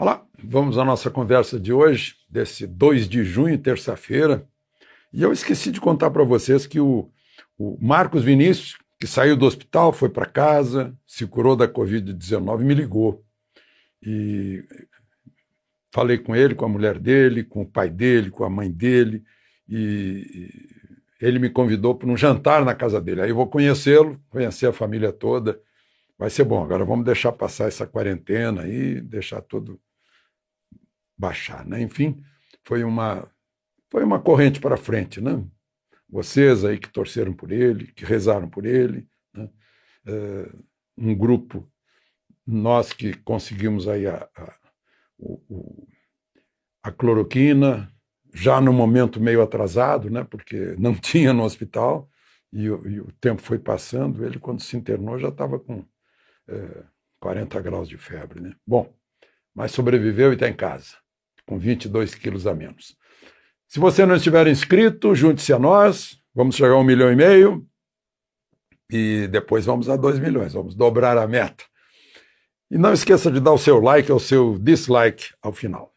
Olá, vamos à nossa conversa de hoje, desse 2 de junho, terça-feira. E eu esqueci de contar para vocês que o Marcos Vinícius, que saiu do hospital, foi para casa, se curou da Covid-19, me ligou. E falei com ele, com a mulher dele, com o pai dele, com a mãe dele, e ele me convidou para um jantar na casa dele. Aí eu vou conhecê-lo, conhecer a família toda. Vai ser bom. Agora vamos deixar passar essa quarentena aí, deixar tudo baixar, né? Enfim, foi uma corrente para frente, né? Vocês aí que torceram por ele, que rezaram por ele, né? Um grupo, nós que conseguimos aí a cloroquina, já no momento meio atrasado, né? Porque não tinha no hospital, e o tempo foi passando, ele quando se internou já estava com 40 graus de febre, né? Bom, mas sobreviveu e está em casa, com 22 quilos a menos. Se você não estiver inscrito, junte-se a nós, vamos chegar a 1,5 milhão e depois vamos a 2 milhões, vamos dobrar a meta. E não esqueça de dar o seu like ou o seu dislike ao final.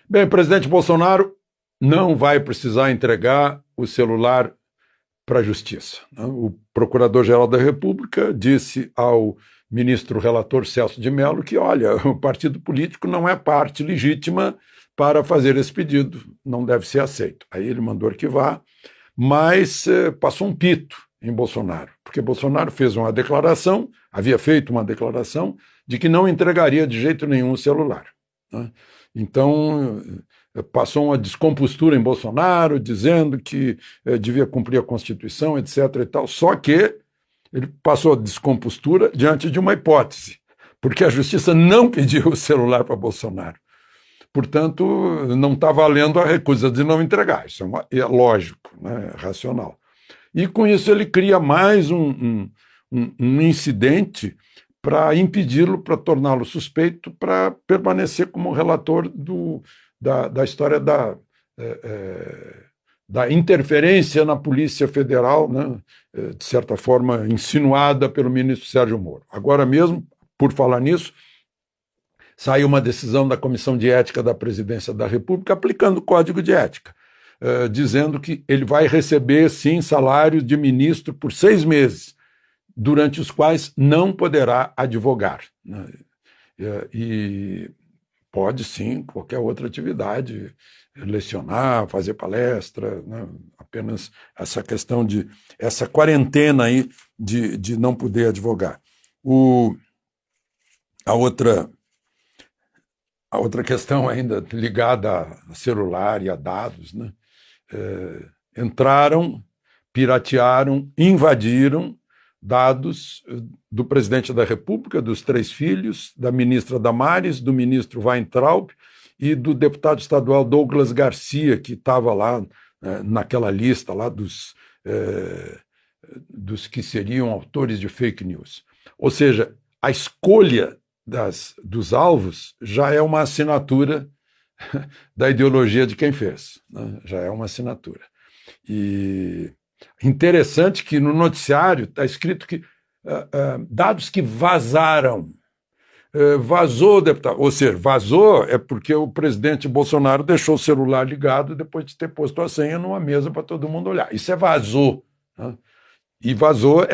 Bem, o presidente Bolsonaro não vai precisar entregar o celular para a Justiça. O Procurador-Geral da República disse ao ministro relator Celso de Mello que, olha, o partido político não é parte legítima para fazer esse pedido, não deve ser aceito. Aí ele mandou arquivar, mas passou um pito em Bolsonaro, porque Bolsonaro fez uma declaração, havia feito uma declaração, de que não entregaria de jeito nenhum o celular, né? Então, passou uma descompostura em Bolsonaro, dizendo que devia cumprir a Constituição, etc. e tal. Só que ele passou a descompostura diante de uma hipótese, porque a Justiça não pediu o celular para Bolsonaro. Portanto, não está valendo a recusa de não entregar. Isso é lógico, né? É racional. E com isso ele cria mais um incidente para impedi-lo, para torná-lo suspeito, para permanecer como relator da história da interferência na Polícia Federal, né, de certa forma insinuada pelo ministro Sérgio Moro. Agora mesmo, por falar nisso, saiu uma decisão da Comissão de Ética da Presidência da República aplicando o Código de Ética, dizendo que ele vai receber, sim, salário de ministro por 6 meses, durante os quais não poderá advogar, né? E pode, sim, qualquer outra atividade, lecionar, fazer palestra, né? Apenas essa questão essa quarentena aí de não poder advogar. A outra questão ainda ligada a celular e a dados, né? Entraram, piratearam, invadiram dados do presidente da República, dos 3 filhos, da ministra Damares, do ministro Weintraub e do deputado estadual Douglas Garcia, que estava lá naquela lista lá dos que seriam autores de fake news. Ou seja, a escolha dos alvos já é uma assinatura da ideologia de quem fez, né? Já é uma assinatura. E interessante que no noticiário está escrito que dados que vazaram. Vazou, deputado. Ou seja, vazou é porque o presidente Bolsonaro deixou o celular ligado depois de ter posto a senha numa mesa para todo mundo olhar. Isso é vazou, né? E vazou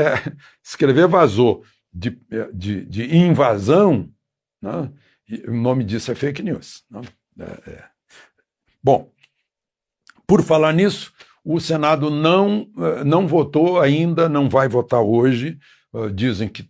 escrever vazou de invasão, né? O nome disso é fake news, né? Bom, por falar nisso, o Senado não votou ainda, não vai votar hoje. Dizem que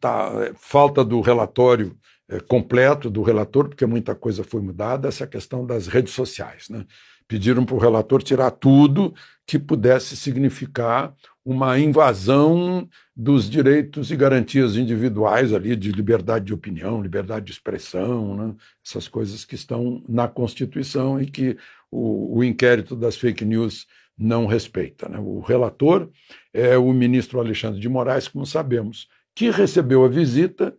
falta do relatório completo do relator, porque muita coisa foi mudada, essa questão das redes sociais, né? Pediram para o relator tirar tudo que pudesse significar uma invasão dos direitos e garantias individuais ali, de liberdade de opinião, liberdade de expressão, né? Essas coisas que estão na Constituição e que o inquérito das fake news não respeita, né? O relator é o ministro Alexandre de Moraes, como sabemos, que recebeu a visita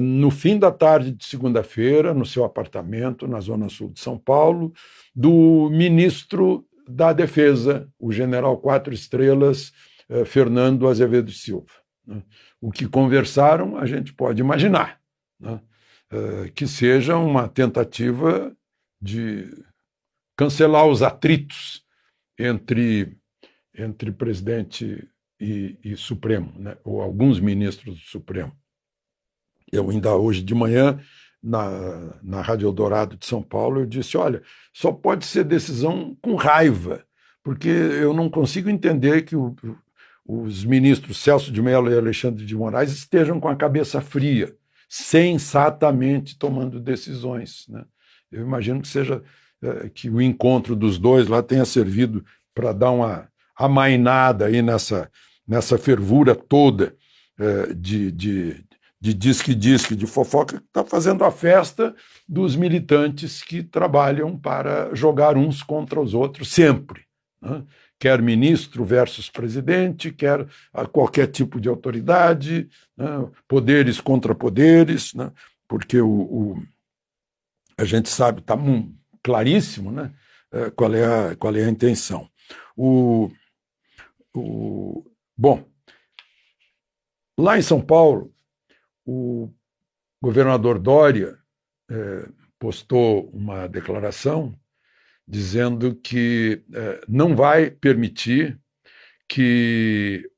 no fim da tarde de segunda-feira, no seu apartamento, na Zona Sul de São Paulo, do ministro da Defesa, o general 4 estrelas, Fernando Azevedo Silva. né? O que conversaram, a gente pode imaginar, né? Que seja uma tentativa de cancelar os atritos entre presidente e Supremo, né? Ou alguns ministros do Supremo. Eu ainda hoje de manhã, na Rádio Eldorado de São Paulo, eu disse, olha, só pode ser decisão com raiva, porque eu não consigo entender que os ministros Celso de Mello e Alexandre de Moraes estejam com a cabeça fria, sensatamente tomando decisões, né? Eu imagino que seja que o encontro dos dois lá tenha servido para dar uma amainada aí nessa fervura toda de disque-disque, de fofoca, que está fazendo a festa dos militantes que trabalham para jogar uns contra os outros sempre, né? Quer ministro versus presidente, quer qualquer tipo de autoridade, né? Poderes contra poderes, né? Porque a gente sabe, está claríssimo, né? Qual é a intenção. Bom, lá em São Paulo, o governador Dória postou uma declaração dizendo que não vai permitir que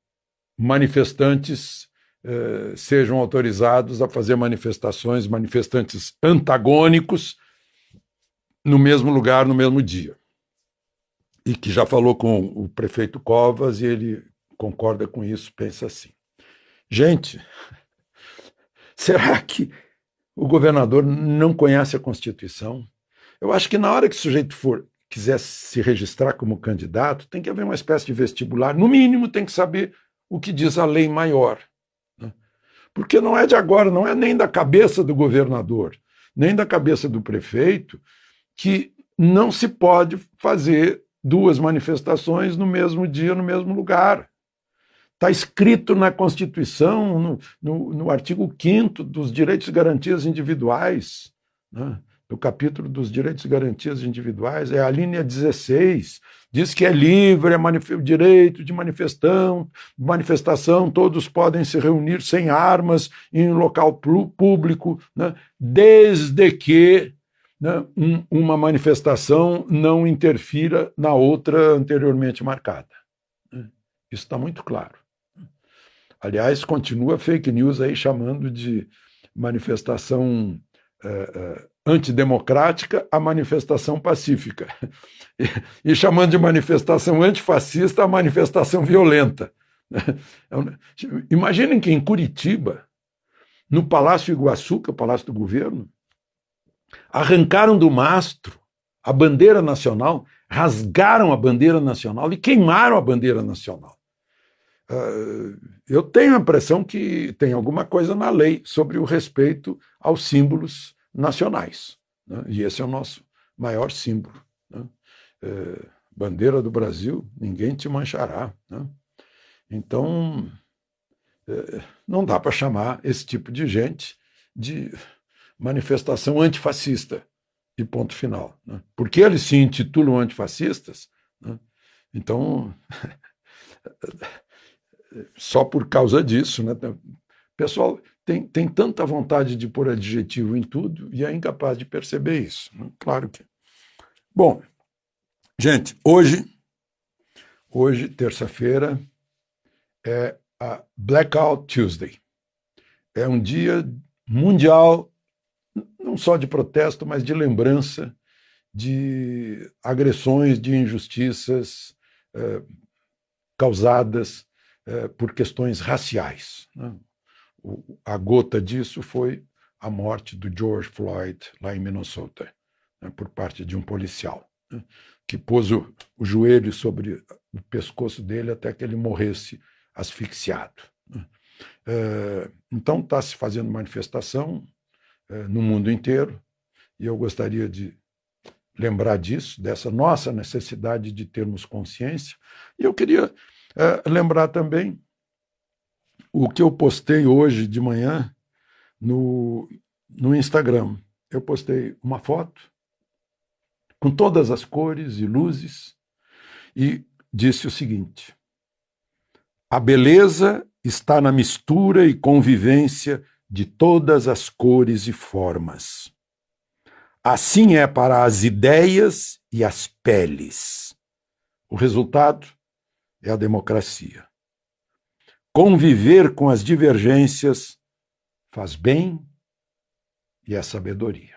manifestantes sejam autorizados a fazer manifestantes antagônicos no mesmo lugar, no mesmo dia. E que já falou com o prefeito Covas e ele concorda com isso, pensa assim. Gente, será que o governador não conhece a Constituição? Eu acho que na hora que o sujeito quiser se registrar como candidato, tem que haver uma espécie de vestibular. No mínimo, tem que saber o que diz a lei maior, né? Porque não é de agora, não é nem da cabeça do governador, nem da cabeça do prefeito, que não se pode fazer duas manifestações no mesmo dia, no mesmo lugar. Está escrito na Constituição, no artigo 5º dos Direitos e Garantias Individuais, né? Do capítulo dos Direitos e Garantias Individuais, é a linha 16, diz que é livre o direito de manifestação, todos podem se reunir sem armas em um local público, né? Desde que, né, uma manifestação não interfira na outra anteriormente marcada. Isso está muito claro. Aliás, continua fake news aí chamando de manifestação antidemocrática a manifestação pacífica. E chamando de manifestação antifascista a manifestação violenta. Imaginem que em Curitiba, no Palácio Iguaçu, que é o Palácio do Governo, arrancaram do mastro a bandeira nacional, rasgaram a bandeira nacional e queimaram a bandeira nacional. Eu tenho a impressão que tem alguma coisa na lei sobre o respeito aos símbolos nacionais, né? E esse é o nosso maior símbolo, né? Bandeira do Brasil, ninguém te manchará, né? Então, não dá para chamar esse tipo de gente de manifestação antifascista, e ponto final, né? Porque eles se intitulam antifascistas, né? Então, só por causa disso, né? O pessoal tem tanta vontade de pôr adjetivo em tudo e é incapaz de perceber isso, né? Claro que. Bom, gente, hoje, terça-feira, é a Blackout Tuesday. É um dia mundial, não só de protesto, mas de lembrança de agressões, de injustiças causadas por questões raciais, né? A gota disso foi a morte do George Floyd, lá em Minnesota, né, por parte de um policial, né, que pôs o joelho sobre o pescoço dele até que ele morresse asfixiado, né. Então está se fazendo manifestação no mundo inteiro, e eu gostaria de lembrar disso, dessa nossa necessidade de termos consciência. E eu queria lembrar também o que eu postei hoje de manhã no Instagram. Eu postei uma foto com todas as cores e luzes e disse o seguinte: a beleza está na mistura e convivência de todas as cores e formas. Assim é para as ideias e as peles. O resultado é a democracia. Conviver com as divergências faz bem e é sabedoria.